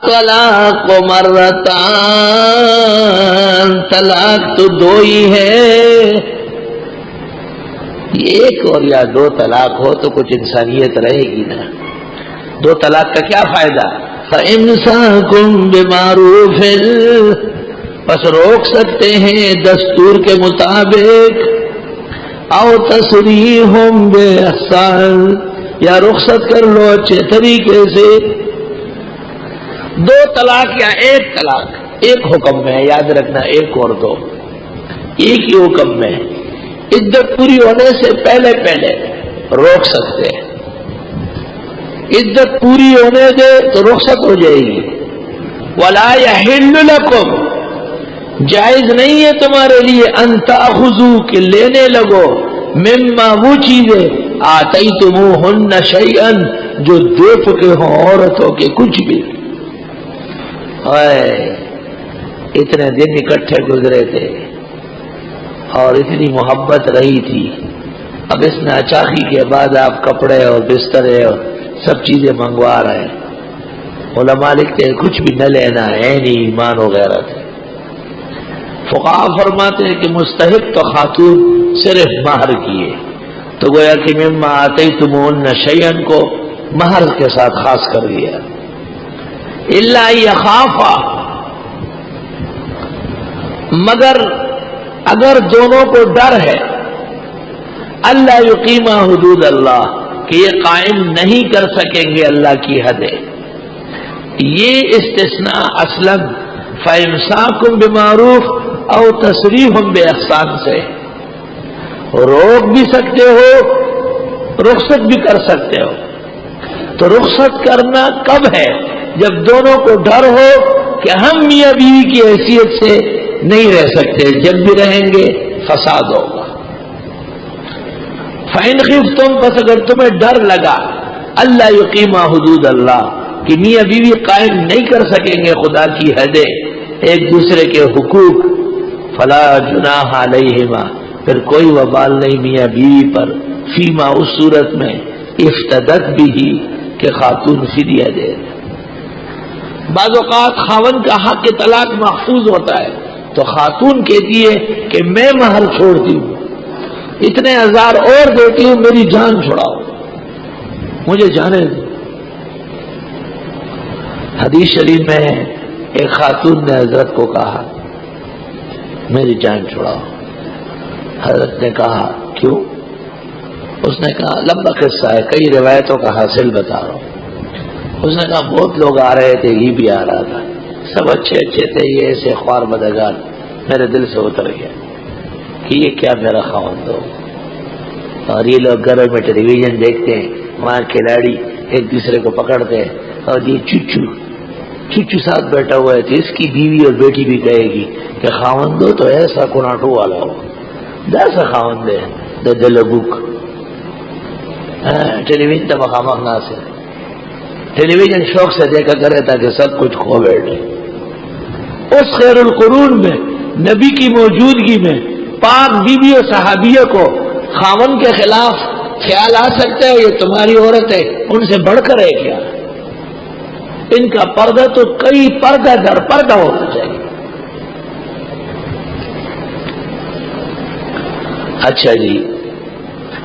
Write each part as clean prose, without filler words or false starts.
طلاق مرتان، طلاق تو دو ہی ہے، ایک اور یا دو طلاق ہو تو کچھ انسانیت رہے گی نا. دو طلاق کا کیا فائدہ؟ فَإِمْسَاكُمْ بِمَعْرُوفٍ، بس روک سکتے ہیں دستور کے مطابق، او تسریحٌ بِإِحْسَانٍ، یا رخصت کر لو اچھے طریقے سے. دو طلاق یا ایک طلاق ایک حکم میں ہے، یاد رکھنا، ایک اور دو ایک ہی حکم میں. عدت پوری ہونے سے پہلے پہلے روک سکتے ہیں، عدت پوری ہونے دے تو رخصت ہو جائے گی. وَلَا يَحِلُّ لَكُمْ، جائز نہیں ہے تمہارے لیے، ان تأخذوا، کہ لینے لگو، مما وہ چیزیں آتیتموہن شیئا، جو دے چکے ہوں عورتوں کے کچھ بھی. اتنے دن اکٹھے گزرے تھے اور اتنی محبت رہی تھی، اب اس نے اچاخی کے بعد آپ کپڑے اور بسترے اور سب چیزیں منگوا رہے ہیں. علماء لکھتے ہیں کچھ بھی نہ لینا ہے، نہیں ایمان وغیرہ تھے. فقہاء فرماتے ہیں کہ مستحق تو خاتون صرف مہر کی ہے، تو گویا کہ مما آتیتموہن شیئا کو مہر کے ساتھ خاص کر دیا. الا یخافا، مگر اگر دونوں کو ڈر ہے، اللہ یقیما حدود اللہ، کہ یہ قائم نہیں کر سکیں گے اللہ کی حدیں. یہ استثناء اصلا فَإِمْسَاكُمْ بِمَعْرُوفٍ او تسریح بِإِحْسَان سے، روک بھی سکتے ہو، رخصت بھی کر سکتے ہو. تو رخصت کرنا کب ہے؟ جب دونوں کو ڈر ہو کہ ہم میاں بیوی کی حیثیت سے نہیں رہ سکتے، جب بھی رہیں گے فساد ہوگا. فَإِنْ خِفْتُمْ، پس اگر تمہیں ڈر لگا، اللہ یقیما حدود اللہ، کہ میاں بیوی قائم نہیں کر سکیں گے خدا کی حدیں، ایک دوسرے کے حقوق، فلا جناح علیہما، پھر کوئی وبال نہیں میاں بیوی پر، فیما، اس صورت میں، افتدت بھی، کہ خاتون فدیہ دے. بعض اوقات خاوند کا حق طلاق محفوظ ہوتا ہے تو خاتون کہتی ہے کہ میں مہر چھوڑتی ہوں، اتنے ہزار اور دیتی ہوں، میری جان چھڑاؤ، مجھے جانے دو. حدیث شریف میں ایک خاتون نے حضرت کو کہا میری جان چھڑاؤ. حضرت نے کہا کیوں؟ اس نے کہا لمبا قصہ ہے، کئی روایتوں کا حاصل بتا رہا ہوں. اس نے کہا بہت لوگ آ رہے تھے، یہ بھی آ رہا تھا، سب اچھے اچھے تھے، یہ ایسے خوار بدگار، میرے دل سے اتر گیا کہ یہ کیا میرا خاوند ہو. اور یہ لوگ گھر میں ٹیلی ویژن دیکھتے ہیں، وہاں کھلاڑی ایک دوسرے کو پکڑتے ہیں، اور یہ چچو ساتھ بیٹھا ہوا ہے، تو اس کی بیوی اور بیٹی بھی کہے گی کہ خاوند ہو تو ایسا کناٹو والا ہو، جیسا خاوند ہے دلبوک. ٹیلی ویژن تو مخامخ نہ سے ٹیلی ویژن شوق سے دیکھا کرے تاکہ سب کچھ کھو بیٹھے. اس خیر القرون میں نبی کی موجودگی میں پاک بیوی اور صحابیہ کو خاوند کے خلاف خیال آ سکتا ہے یہ تمہاری عورت ہے، ان سے بڑھ کر ہے کیا؟ ان کا پردہ تو کئی پردہ در پردہ ہونا چاہیے. اچھا جی،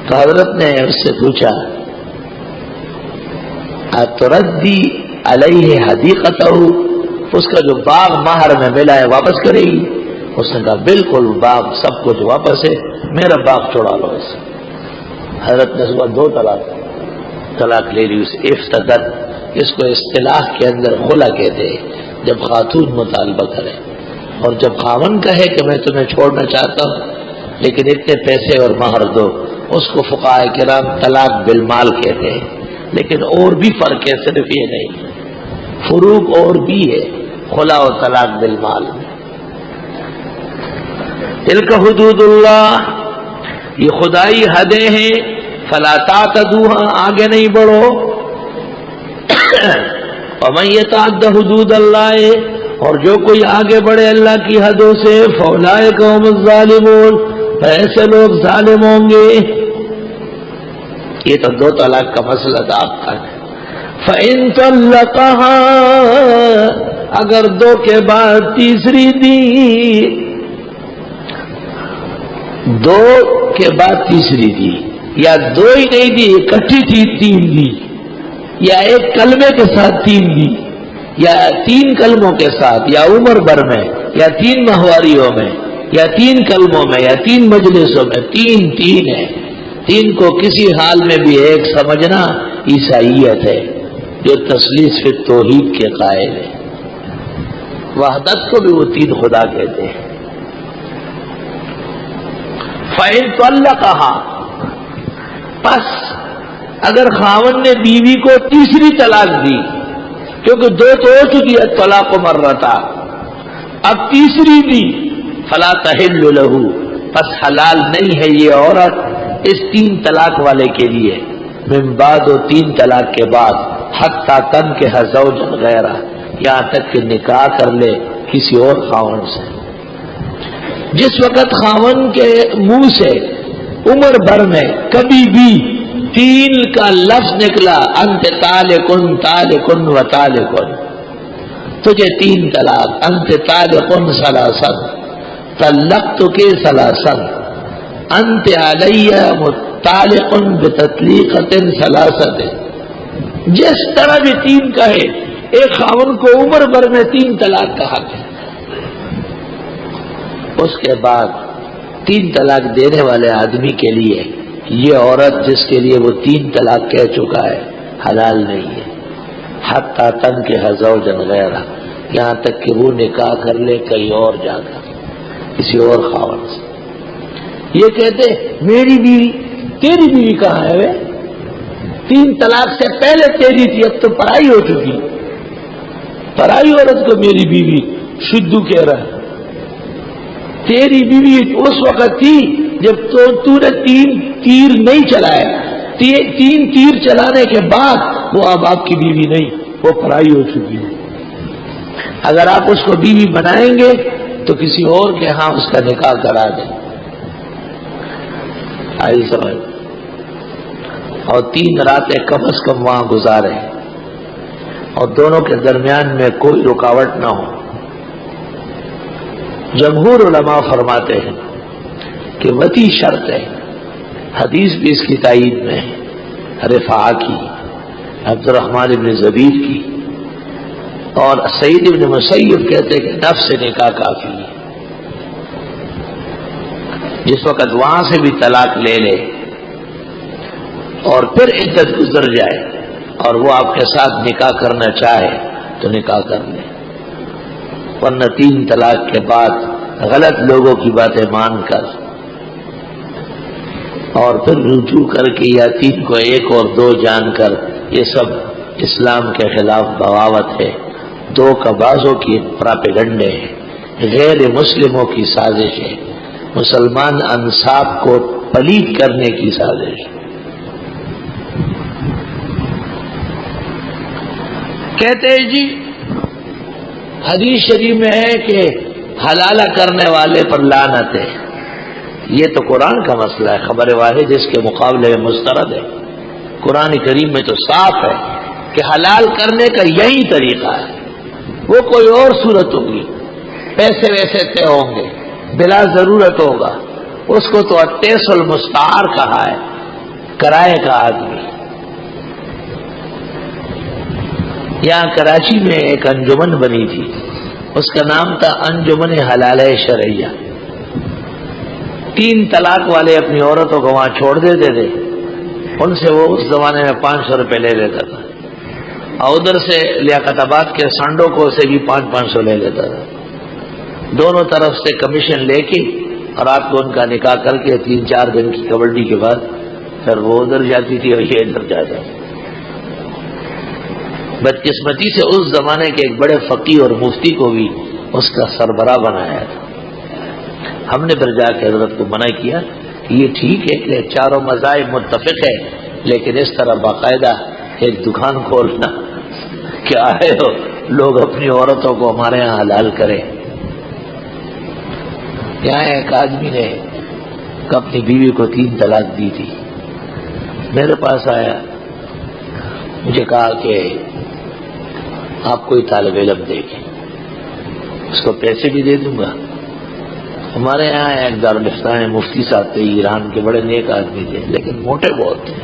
تو حضرت نے اس سے پوچھا اتردی علیہ حدیقتہ، اس کا جو باغ مہر میں ملا ہے واپس کرے گی؟ اس نے کہا بالکل، باغ سب کچھ واپس ہے، میرا باغ چھوڑا لو اس سے. حضرت نے صبح 2 طلاق لے لی. اس افتدت، اس کو اصطلاح کے اندر خلا کہتے ہیں، جب خاتون مطالبہ کرے اور جب خاوند کہے کہ میں تمہیں چھوڑنا چاہتا ہوں لیکن اتنے پیسے اور مہر دو، اس کو فقہاء کرام طلاق بالمال کہتے ہیں. لیکن اور بھی فرق ہے، صرف یہ نہیں، فروق اور بھی ہے خلا و طلاق بالمال. تلک حدود اللہ، یہ خدائی حدیں ہیں، فلا تعتدوها، آگے نہیں بڑھو. ومن یتعد حدود اللہ، اور جو کوئی آگے بڑھے اللہ کی حدوں سے، فاولئک هم الظالمون، ایسے لوگ ظالم ہوں گے. یہ تو 2 طلاق کا مسئلہ تھا آپ کا. فَإِن طَلَّقَهَا، اگر دو کے بعد تیسری دی، دو کے بعد تیسری دی، یا دو ہی نہیں دی اکٹھی تھی تین دی، یا ایک کلمے کے ساتھ تین دی، یا تین کلموں کے ساتھ، یا عمر بھر میں، یا تین ماہواریوں میں، یا تین کلموں میں، یا تین مجلسوں میں، تین تین ہے. تین کو کسی حال میں بھی ایک سمجھنا عیسائیت ہے جو تثلیث فی توحید کے قائل ہے. وحدت کو بھی وہ تین خدا کہتے ہیں. فَإِن طَلَّقَهَا، پس اگر خاوند نے بیوی کو تیسری طلاق دی، کیونکہ دو تو ہو چکی ہے طلاق مرتا، اب تیسری دی، فَلَا تَحِلُّ لَهُ، پس حلال نہیں ہے یہ عورت اس تین طلاق والے کے لیے، من بعد و تین طلاق کے بعد، حتیٰ تنکح زوجا غیرہ، یہاں تک کہ نکاح کر لے کسی اور خاوند سے. جس وقت خاوند کے منہ سے عمر بھر میں کبھی بھی تین کا لفظ نکلا، انت طالقن طالقن و طالقن، تجھے تین طلاق، انت طالقن ثلاثن طلقتک ثلاثن، انت علی مطالقن بتطلیقۃ ثلاثۃ، جس طرح بھی تین کہے، ایک خاوند کو عمر بھر میں تین طلاق کا حق ہے. اس کے بعد تین طلاق دینے والے آدمی کے لیے یہ عورت جس کے لیے وہ تین طلاق کہہ چکا ہے حلال نہیں ہے، حتیٰ تنکح زوجا غیرہ، یہاں تک کہ وہ نکاح کر لے کہیں اور جا کر کسی اور خاوند سے. یہ کہتے میری بیوی، تیری بیوی کہاں ہے وے؟ تین طلاق سے پہلے تیری تھی، اب تو پرائی ہو چکی. پرائی عورت کو میری بیوی شدو کہہ رہا ہے. تیری بیوی اس وقت تھی جب تو نے تین تیر نہیں چلائے، تین تیر چلانے کے بعد وہ اب آپ کی بیوی نہیں، وہ پرائی ہو چکی ہے. اگر آپ اس کو بیوی بنائیں گے تو کسی اور کے ہاں اس کا نکاح کرا دیں. آئی سمجھ؟ اور 3 راتیں کم از کم وہاں گزارے اور دونوں کے درمیان میں کوئی رکاوٹ نہ ہو. جمہور علماء فرماتے ہیں کہ وطی شرط ہے، حدیث بھی اس کی تائید میں ہے، رفاعہ کی، عبد الرحمن ابن زبیر کی، اور سعید ابن مسیب کہتے ہیں کہ نفس نکاح کافی ہے. جس وقت وہاں سے بھی طلاق لے لے اور پھر عدت گزر جائے اور وہ آپ کے ساتھ نکاح کرنا چاہے تو نکاح کر لے، ورنہ 3 طلاق کے بعد غلط لوگوں کی باتیں مان کر اور پھر رجوع کر کے یا 3 کو 1 اور 2 جان کر، یہ سب اسلام کے خلاف بغاوت ہے، دھوکہ بازوں کی پراپیگنڈے ہیں، غیر مسلموں کی سازش ہے، مسلمان انصاف کو پلید کرنے کی سازش. کہتے ہیں جی حدیث شریف میں ہے کہ حلالہ کرنے والے پر لعنت ہے. یہ تو قرآن کا مسئلہ ہے، خبر واحد اس کے مقابلے میں مسترد ہے. قرآن کریم میں تو صاف ہے کہ حلال کرنے کا یہی طریقہ ہے، وہ کوئی اور صورت ہوگی، پیسے ویسے طے ہوں گے، بلا ضرورت ہوگا. اس کو تو التیس المستعار کہا ہے، کرائے کا آدمی. یہاں کراچی میں ایک انجمن بنی تھی، اس کا نام تھا انجمن حلالہ شرعیہ. 3 طلاق والے اپنی عورتوں کو وہاں چھوڑ دیتے تھے، ان سے وہ اس زمانے میں 500 روپے لے لیتا تھا، اور ادھر سے لیاقت آباد کے سانڈو کو سے بھی 500 لے لیتا تھا. دونوں طرف سے کمیشن لے کے اور رات کو ان کا نکاح کر کے 3-4 دن کی کبڈی کے بعد پھر وہ ادھر جاتی تھی اور یہ ادھر جاتا. بدقسمتی سے اس زمانے کے ایک بڑے فقیہ اور مفتی کو بھی اس کا سربراہ بنایا تھا. ہم نے پھر جا کے حضرت کو منع کیا کہ یہ ٹھیک ہے کہ چاروں مذاہب متفق ہے، لیکن اس طرح باقاعدہ ایک دکان کھولنا کیا ہے، لوگ اپنی عورتوں کو ہمارے ہاں حلال کریں. یہاں ایک آدمی نے اپنی بیوی کو 3 طلاق دی تھی، میرے پاس آیا، مجھے کہا کہ آپ کوئی طالب علم دیکھیں. اس کو پیسے بھی دے دوں گا. ہمارے یہاں ایک دارالفتہ ہیں مفتی صاحب تھے، ایران کے بڑے نیک آدمی تھے لیکن موٹے بہت تھے.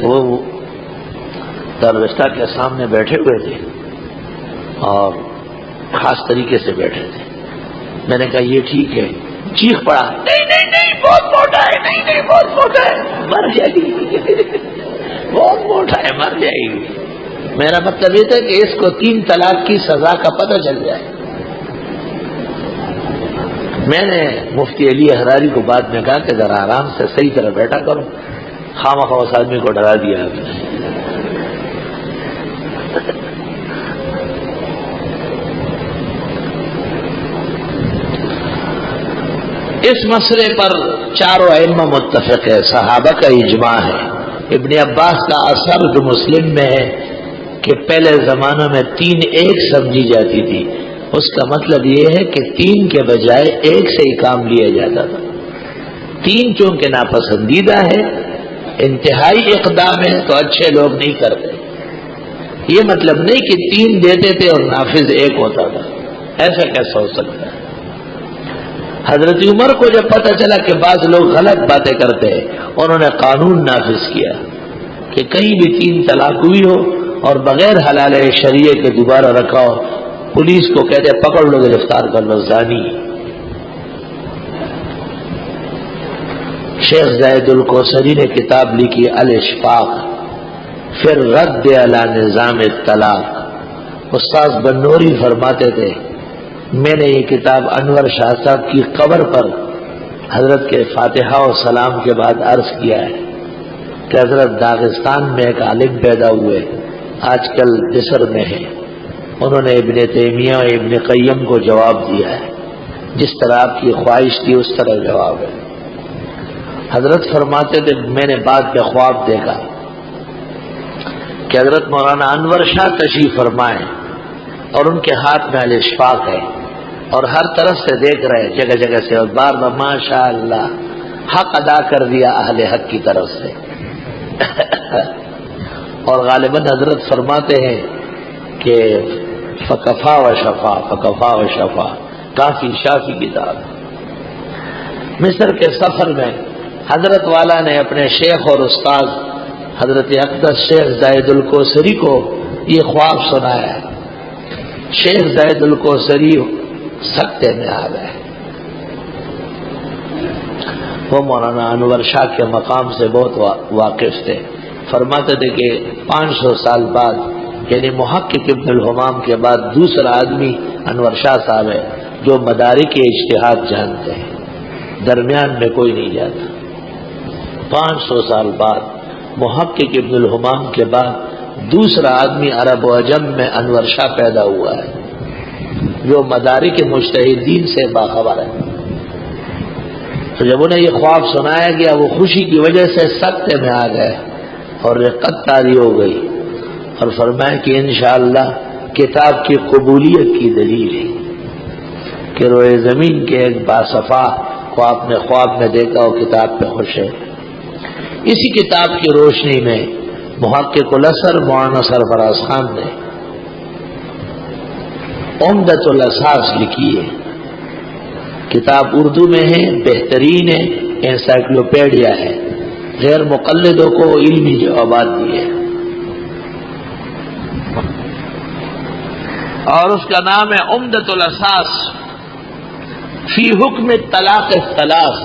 وہ دارالفتہ کے سامنے بیٹھے ہوئے تھے اور خاص طریقے سے بیٹھے تھے. میں نے کہا یہ ٹھیک ہے. چیخ پڑا، نہیں نہیں نہیں بہت موٹا ہے، نہیں نہیں بہت موٹا ہے، مر جائے گی، بہت موٹا ہے، مر جائے گی. میرا مطلب یہ تھا کہ اس کو 3 طلاق کی سزا کا پتہ چل جائے. میں نے مفتی علی حراری کو بعد میں کہا کہ ذرا آرام سے صحیح طرح بیٹھا کرو، خواہ اس آدمی کو ڈرا دیا آپ نے. اس مسئلے پر چاروں ائمہ متفق ہے، صحابہ کا اجماع ہے. ابن عباس کا اثر جو مسلم میں ہے کہ پہلے زمانوں میں 3 ایک سمجھی جاتی تھی. اس کا مطلب یہ ہے کہ 3 کے بجائے 1 سے ہی کام لیا جاتا تھا. 3 چونکہ ناپسندیدہ ہے، انتہائی اقدام ہے تو اچھے لوگ نہیں کرتے. یہ مطلب نہیں کہ 3 دیتے تھے اور نافذ 1 ہوتا تھا، ایسا کیسا ہو سکتا ہے. حضرت عمر کو جب پتہ چلا کہ بعض لوگ غلط باتیں کرتے ہیں، انہوں نے قانون نافذ کیا کہ کہیں بھی 3 طلاق ہوئی ہو اور بغیر حلال شریعہ کے دوبارہ رکھا ہو، پولیس کو کہتے پکڑ لو، گرفتار کر لو، زانی. شیخ زاہد الکوثری نے کتاب لکھی الاشفاق پھر رد علی نظام الطلاق. استاذ بنوری فرماتے تھے میں نے یہ کتاب انور شاہ صاحب کی قبر پر حضرت کے فاتحہ و سلام کے بعد عرض کیا ہے کہ حضرت داغستان میں ایک عالم پیدا ہوئے، آج کل مصر میں ہے. انہوں نے ابن تیمیہ اور ابن قیم کو جواب دیا ہے، جس طرح آپ کی خواہش تھی اس طرح جواب ہے. حضرت فرماتے تھے میں نے بعد میں خواب دیکھا کہ حضرت مولانا انور شاہ تشریف فرمائے اور ان کے ہاتھ میں الاشفاق ہے اور ہر طرف سے دیکھ رہے جگہ جگہ سے، اور بار بار ماشاء اللہ حق ادا کر دیا اہل حق کی طرف سے. اور غالباً حضرت فرماتے ہیں کہ فکفا و شفا، فکفا و شفا، کافی شافی کتاب. مصر کے سفر میں حضرت والا نے اپنے شیخ اور استاد حضرت اقدس شیخ زاہد الکوثری کو یہ خواب سنایا. شیخ زاہد الکوثری سکتے میں آ گئے. وہ مولانا انور شاہ کے مقام سے بہت واقف تھے. فرماتے تھے کہ 500 سال بعد، یعنی محقق ابن الحمام کے بعد دوسرا آدمی انور شاہ صاحب ہے جو مدارک اجتہاد جانتے ہیں، درمیان میں کوئی نہیں جاتا. 500 سال بعد محقق ابن الحمام کے بعد دوسرا آدمی عرب و عجم میں انور شاہ پیدا ہوا ہے جو مدارک مجتہدین سے باخبر ہے. تو جب انہیں یہ خواب سنایا گیا وہ خوشی کی وجہ سے سکتے میں آ گئے اور رقت طاری ہو گئی اور فرمایا کہ انشاءاللہ کتاب کی قبولیت کی دلیل ہے کہ روئے زمین کے ایک باصفا کو آپ نے خواب میں دیکھا اور کتاب پہ خوش ہے. اسی کتاب کی روشنی میں محقق الاثر مولانا سرفراز خان نے عمدۃ الاساس لکھی ہے. کتاب اردو میں ہے، بہترین ہے، انسائکلوپیڈیا ہے، غیر مقلدوں کو علمی جوابات دیے اور اس کا نام ہے عمدۃ الاساس فی حکم طلاق الثلاث.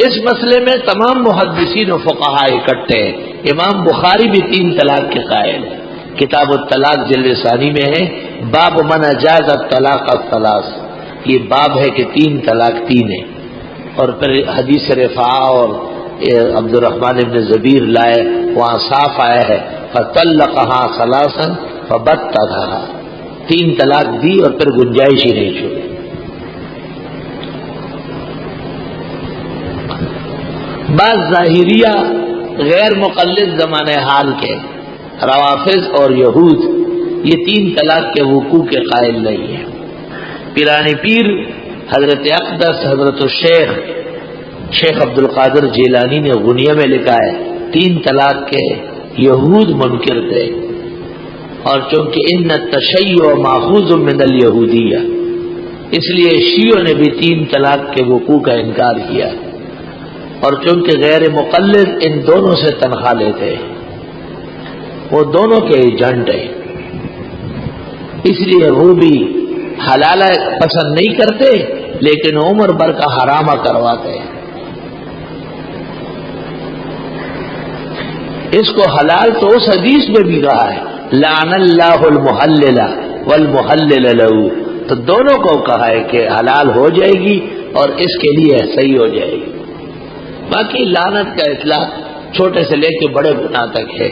اس مسئلے میں تمام محدثین و فقہاء اکٹھے ہیں. امام بخاری بھی 3 طلاق کے قائل ہے. کتاب الطلاق جلد ثانی میں ہے باب من اجاز الطلاق الثلاث. یہ باب ہے کہ 3 طلاق 3 ہے. اور پھر حدیث رفاعہ اور عبد الرحمن ابن زبیر لائے، وہاں صاف آیا ہے فطلقها ثلاثا فبتتها، 3 طلاق دی اور پھر گنجائش ہی نہیں چھوڑی. بعض ظاہریہ غیر مقلد زمانے حال کے روافض اور یہود یہ 3 طلاق کے وقوع کے قائل نہیں ہیں. پیرانی پیر حضرت اقدس حضرت الشیخ شیخ عبد القادر جیلانی نے غنیہ میں لکھا ہے 3 طلاق کے یہود منکر تھے اور چونکہ ان التشیع ماخوذ من الیہودیہ، اس لیے شیعوں نے بھی 3 طلاق کے وقوع کا انکار کیا، اور چونکہ غیر مقلد ان دونوں سے تنخواہ لیتے ہیں، وہ دونوں کے ایجنٹ ہیں، اس لیے وہ بھی حلالہ پسند نہیں کرتے لیکن عمر بھر کا حرامہ کرواتے ہیں۔ اس کو حلال تو اس حدیث میں بھی کہا ہے، لعن اللہ المحلل والمحلل له، تو دونوں کو کہا ہے کہ حلال ہو جائے گی اور اس کے لیے صحیح ہو جائے گی۔ باقی لعنت کا اطلاق چھوٹے سے لے کے بڑے گناہ تک ہے،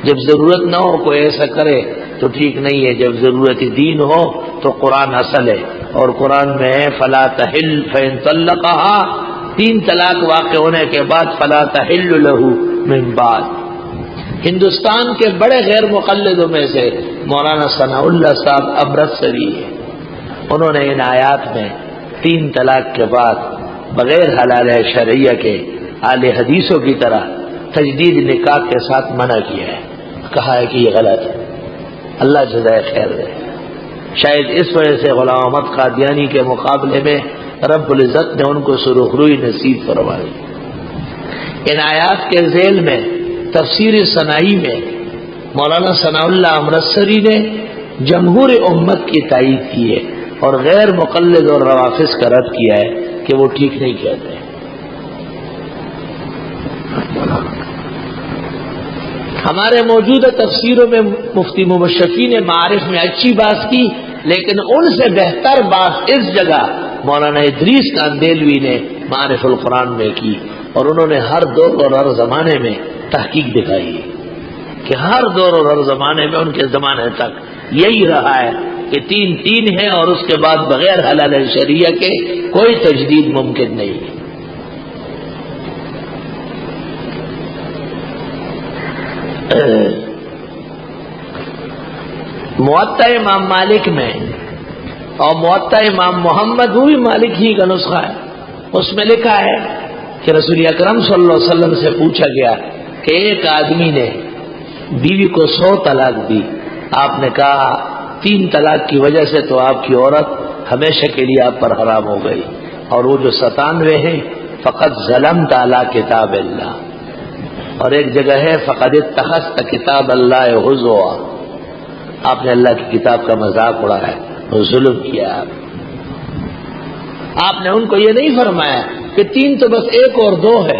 جب ضرورت نہ ہو کوئی ایسا کرے تو ٹھیک نہیں ہے، جب ضرورت دین ہو تو قرآن اصل ہے، اور قرآن میں ہے فلا تحل فإن طلقها، 3 طلاق واقع ہونے کے بعد فلا تحل له من بعد۔ ہندوستان کے بڑے غیر مقلدوں میں سے مولانا ثناء اللہ صاحب امرتسری ہے، انہوں نے ان آیات میں 3 طلاق کے بعد بغیر حلال شرعیہ کے اہل حدیثوں کی طرح تجدید نکاح کے ساتھ منع کیا ہے، کہا ہے کہ یہ غلط ہے، اللہ جزائے خیر دے۔ شاید اس وجہ سے غلام احمد قادیانی کے مقابلے میں رب العزت نے ان کو سرخروئی نصیب فرمائی۔ ان آیات کے ذیل میں تفسیر ثنائی میں مولانا ثناء اللہ امرتسری نے جمہور امت کی تائید کی ہے اور غیر مقلد اور روافظ کا رد کیا ہے کہ وہ ٹھیک نہیں کہتے۔ ہمارے موجودہ تفسیروں میں مفتی مبشفی نے معارف میں اچھی بات کی، لیکن ان سے بہتر بات اس جگہ مولانا ادریس کاندیلوی نے معارف القرآن میں کی، اور انہوں نے ہر دور اور ہر زمانے میں تحقیق دکھائی ہے کہ ہر دور اور ہر زمانے میں ان کے زمانے تک یہی رہا ہے کہ 3 ہے، اور اس کے بعد بغیر حلال شریعہ کے کوئی تجدید ممکن نہیں ہے۔ موطا امام مالک میں اور موطا امام محمد، وہ بھی مالک ہی کا نسخہ ہے، اس میں لکھا ہے کہ رسول اکرم صلی اللہ علیہ وسلم سے پوچھا گیا کہ ایک آدمی نے بیوی کو 100 طلاق دی، آپ نے کہا 3 طلاق کی وجہ سے تو آپ کی عورت ہمیشہ کے لیے آپ پر حرام ہو گئی، اور وہ جو 97 ہیں فقط ظلمت علی کتاب اللہ، اور ایک جگہ ہے فقد اتخذت کتاب اللہ ہزوا، آپ نے اللہ کی کتاب کا مذاق اڑایا، ظلم کیا۔ آپ نے ان کو یہ نہیں فرمایا کہ 3 تو بس 1 اور 2 ہے،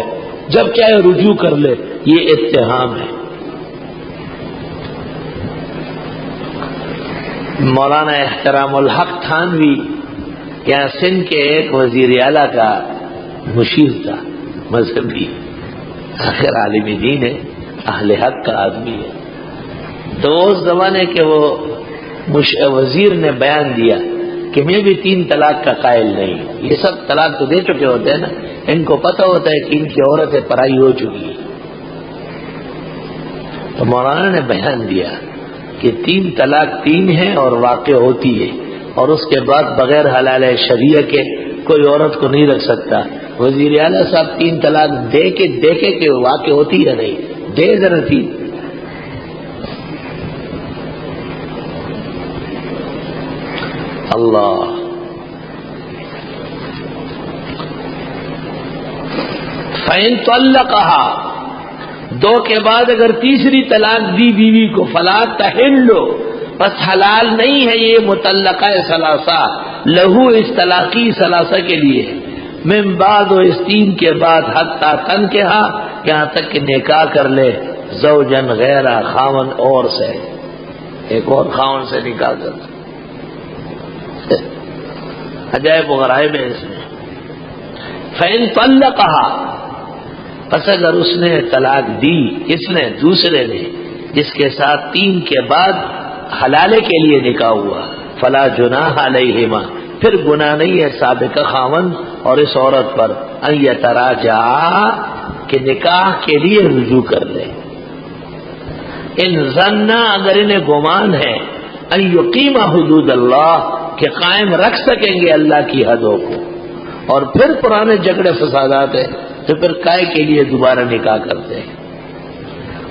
جب چاہے رجوع کر لے، یہ اتہام ہے۔ مولانا احترام الحق تھانوی یہاں سندھ کے ایک وزیر اعلیٰ کا مشیر تھا، مذہبی، آخر عالم دین ہے، اہل حق کا آدمی ہے، تو اس زمانے کے وہ وزیر نے بیان دیا کہ میں بھی 3 طلاق کا قائل نہیں، یہ سب طلاق تو دے چکے ہوتے ہیں نا، ان کو پتہ ہوتا ہے کہ ان کی عورتیں پرائی ہو چکی ہیں۔ تو مولانا نے بیان دیا کہ 3 طلاق 3 ہے اور واقع ہوتی ہے، اور اس کے بعد بغیر حلال شریعہ کے کوئی عورت کو نہیں رکھ سکتا۔ وزیر اعلیٰ صاحب 3 طلاق دیکھے کہ واقع ہوتی ہے نہیں، دے ذرا 3۔ اللہ فَإِن طَلَّقَهَا، 2 کے بعد اگر تیسری طلاق دی بیوی کو، فلا تحل، بس حلال نہیں ہے یہ مطلقہ ثلاثہ، لہو اس طلاقی ثلاثہ کے لیے، من بعد، اس 3 کے بعد، حتی تنکحا، یہاں تک کہ نکاح کر لے، زوجن غیرہ، خاون اور سے، ایک اور خاون سے نکاح کر لے۔ عجائب و غرائب ہے اس میں۔ فَإِن طَلَّقَهَا، پس اگر اس نے طلاق دی، اس نے دوسرے نے، جس کے ساتھ 3 کے بعد حلالے کے لیے نکاح ہوا، فلا جناح علیہما، پھر گناہ نہیں ہے سابقہ خاوند اور اس عورت پر، ان یتراجعا، کہ نکاح کے لیے رجوع کر لے، ان ظنا، اگر انہیں گمان ہے، ان یقیم حدود اللہ، کہ قائم رکھ سکیں گے اللہ کی حدوں کو، اور پھر پرانے جھگڑے فسادات ہیں تو پھر کائے کے لیے دوبارہ نکاح کرتے ہیں۔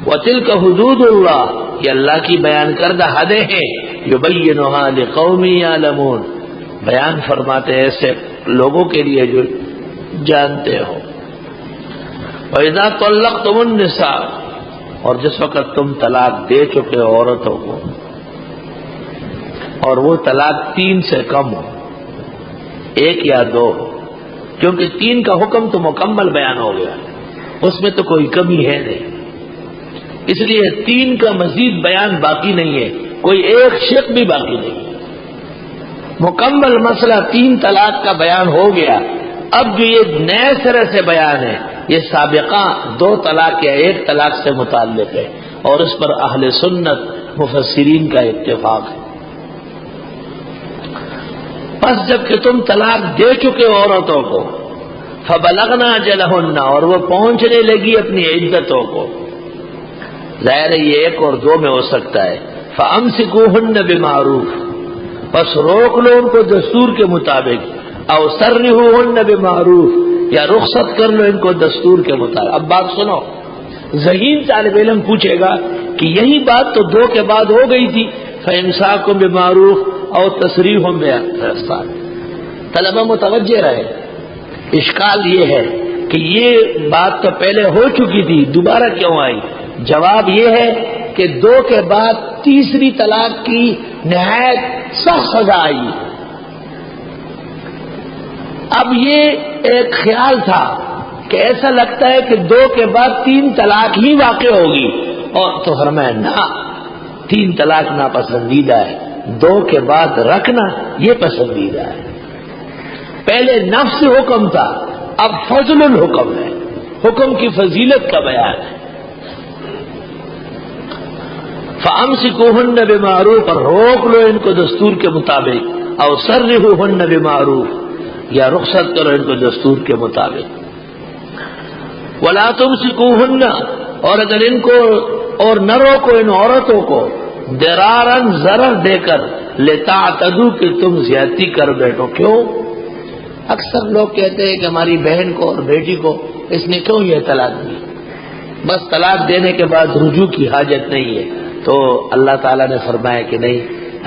وَتِلْكَ حُدُودُ اللَّهِ، یہ اللہ کی بیان کردہ حدیں ہیں، یبینھا لقوم یعلمون، بیان فرماتے ہیں ایسے لوگوں کے لیے جو جانتے ہو۔ وَإِذَا طَلَّقْتُمُ النِّسَاءَ، اور جس وقت تم طلاق دے چکے ہو عورتوں کو، اور وہ طلاق 3 سے کم ہو، 1 یا 2، کیونکہ 3 کا حکم تو مکمل بیان ہو گیا، اس میں تو کوئی کمی ہے نہیں، اس لیے 3 کا مزید بیان باقی نہیں ہے، کوئی ایک شق بھی باقی نہیں، مکمل مسئلہ 3 طلاق کا بیان ہو گیا۔ اب جو یہ نئے سرے سے بیان ہے، یہ سابقہ 2 طلاق یا 1 طلاق سے متعلق ہے، اور اس پر اہل سنت مفسرین کا اتفاق ہے۔ پس جب کہ تم طلاق دے چکے عورتوں کو، فبلغنا اجلہن، اور وہ پہنچنے لگی اپنی عدتوں کو، ظاہر ہے یہ 1 اور 2 میں ہو سکتا ہے، فامسکوہن بمعروف، پس روک لو ان کو دستور کے مطابق، او سرحوہن بمعروف، یا رخصت کر لو ان کو دستور کے مطابق۔ اب بات سنو، ذہین طالب علم پوچھے گا کہ یہی بات تو 2 کے بعد ہو گئی تھی، فامساکم بمعروف او تسریحم باحسان۔ طلبہ متوجہ رہے، اشکال یہ ہے کہ یہ بات تو پہلے ہو چکی تھی، دوبارہ کیوں آئی؟ جواب یہ ہے کہ 2 کے بعد تیسری طلاق کی نہایت سخت سزا آئی۔ اب یہ ایک خیال تھا کہ ایسا لگتا ہے کہ 2 کے بعد 3 طلاق ہی واقع ہوگی، اور تو فرمایا نہ، 3 طلاق ناپسندیدہ ہے، 2 کے بعد رکھنا یہ پسندیدہ ہے۔ پہلے نفس حکم تھا، اب فضل الحکم ہے، حکم کی فضیلت کا بیان ہے۔ فامسکوہن بمعروف، اور روک لو ان کو دستور کے مطابق، او سرحوہن بمعروف، یا رخصت کرو ان کو دستور کے مطابق۔ ولا تمسکوہن، اور اگر ان کو اور نہ روکو ان عورتوں کو، درارن ضرر دے کر، لتعتدوا کہ تم زیادتی کر بیٹھو۔ کیوں؟ اکثر لوگ کہتے ہیں کہ ہماری بہن کو اور بیٹی کو اس نے کیوں یہ طلاق دی، بس طلاق دینے کے بعد رجوع کی حاجت نہیں ہے۔ تو اللہ تعالیٰ نے فرمایا کہ نہیں،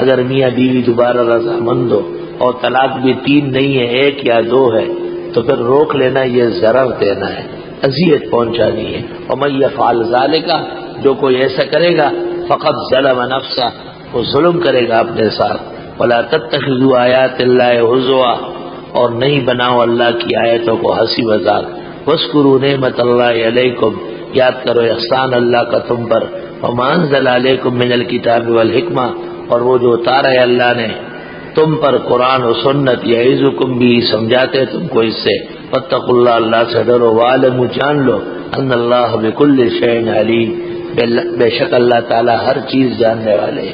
اگر میاں بیوی دوبارہ رضامند ہو اور طلاق بھی 3 نہیں ہے، 1 یا 2 ہے، تو پھر روک لینا یہ ضرر دینا ہے، اذیت پہنچانی ہے۔ ومن یفعل ذلک، جو کوئی ایسا کرے گا، فقد ظلم نفسہ، وہ ظلم کرے گا اپنے ساتھ۔ ولا تتخذوا آیات اللہ ہزوا، اور نہیں بناؤ اللہ کی آیتوں کو ہنسی مذاق۔ واذکروا نعمت اللہ علیکم، یاد کرو احسان اللہ کا تم پر۔ وما انزل علیکم من الکتاب والحکمہ، اور وہ جو اتارا ہے اللہ نے تم پر قرآن و سنت، یعظکم بھی، سمجھاتے تم کو اس سے۔ واتقوا اللہ، اللہ سے ڈرو، وعلموا، جان لو، ان اللہ بکل شیء علیم، بے شک اللہ تعالی ہر چیز جاننے والے ہیں۔